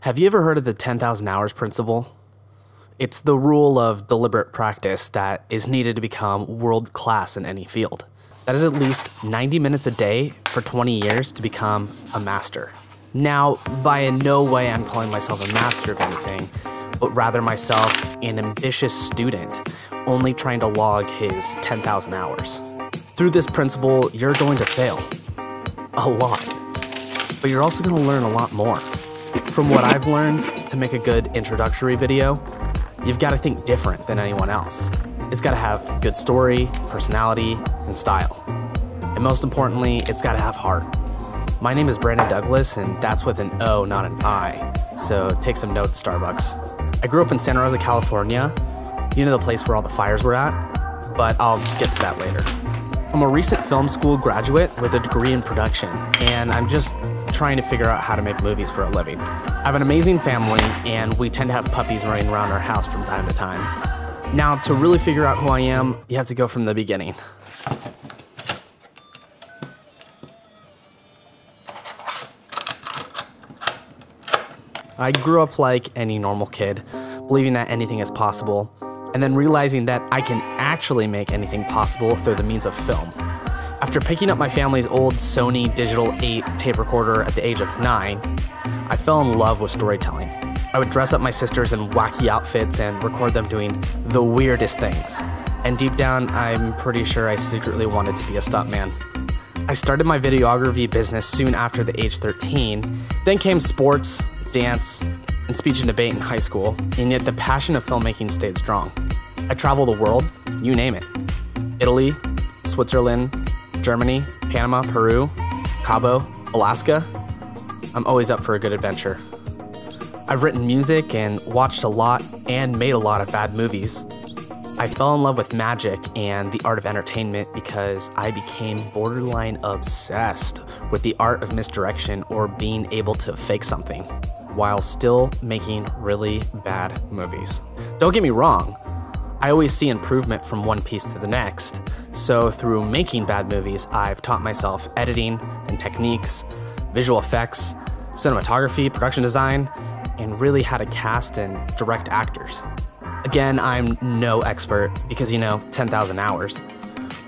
Have you ever heard of the 10,000 hours principle? It's the rule of deliberate practice that is needed to become world class in any field. That is at least 90 minutes a day for 20 years to become a master. Now, by in no way I'm calling myself a master of anything, but rather myself an ambitious student, only trying to log his 10,000 hours. Through this principle, you're going to fail. A lot. But you're also going to learn a lot more. From what I've learned, to make a good introductory video, you've got to think different than anyone else. It's got to have good story, personality, and style. And most importantly, it's got to have heart. My name is Brandon Douglas, and that's with an O, not an I. So take some notes, Starbucks. I grew up in Santa Rosa, California. You know the place where all the fires were at? But I'll get to that later. I'm a recent film school graduate with a degree in production, and I'm just trying to figure out how to make movies for a living. I have an amazing family, and we tend to have puppies running around our house from time to time. Now, to really figure out who I am, you have to go from the beginning. I grew up like any normal kid, believing that anything is possible, and then realizing that I can actually make anything possible through the means of film. After picking up my family's old Sony Digital 8 tape recorder at the age of 9, I fell in love with storytelling. I would dress up my sisters in wacky outfits and record them doing the weirdest things. And deep down, I'm pretty sure I secretly wanted to be a stuntman. I started my videography business soon after the age 13. Then came sports, dance, and speech and debate in high school, and yet the passion of filmmaking stayed strong. I traveled the world, you name it. Italy, Switzerland, Germany, Panama, Peru, Cabo, Alaska. I'm always up for a good adventure. I've written music and watched a lot and made a lot of bad movies. I fell in love with magic and the art of entertainment because I became borderline obsessed with the art of misdirection or being able to fake something while still making really bad movies. Don't get me wrong, I always see improvement from one piece to the next, so through making bad movies, I've taught myself editing and techniques, visual effects, cinematography, production design, and really how to cast and direct actors. Again, I'm no expert because, 10,000 hours,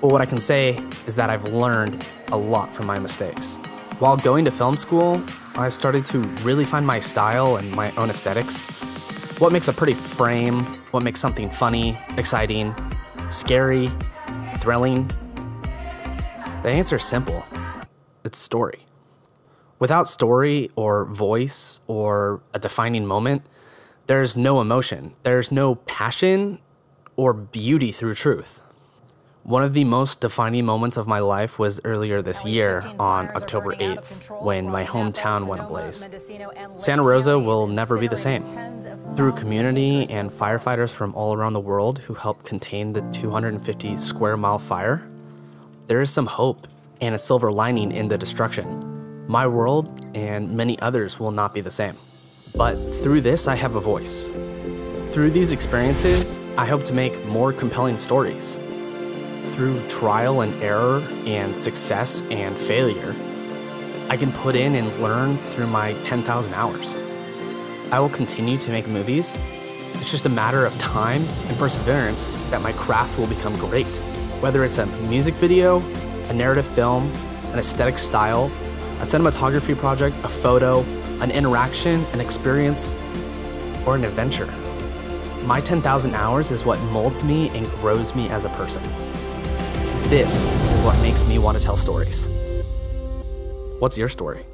but what I can say is that I've learned a lot from my mistakes. While going to film school, I started to really find my style and my own aesthetics. What makes a pretty frame? What makes something funny, exciting, scary, thrilling? The answer is simple. It's story. Without story or voice or a defining moment, there's no emotion. There's no passion or beauty through truth. One of the most defining moments of my life was earlier this year on October 8th, when my hometown went ablaze. Santa Rosa will never be the same. Through community and firefighters from all around the world who helped contain the 250 square mile fire, there is some hope and a silver lining in the destruction. My world and many others will not be the same. But through this, I have a voice. Through these experiences, I hope to make more compelling stories. Through trial and error and success and failure, I can put in and learn through my 10,000 hours. I will continue to make movies. It's just a matter of time and perseverance that my craft will become great. Whether it's a music video, a narrative film, an aesthetic style, a cinematography project, a photo, an interaction, an experience, or an adventure. My 10,000 hours is what molds me and grows me as a person. This is what makes me want to tell stories. What's your story?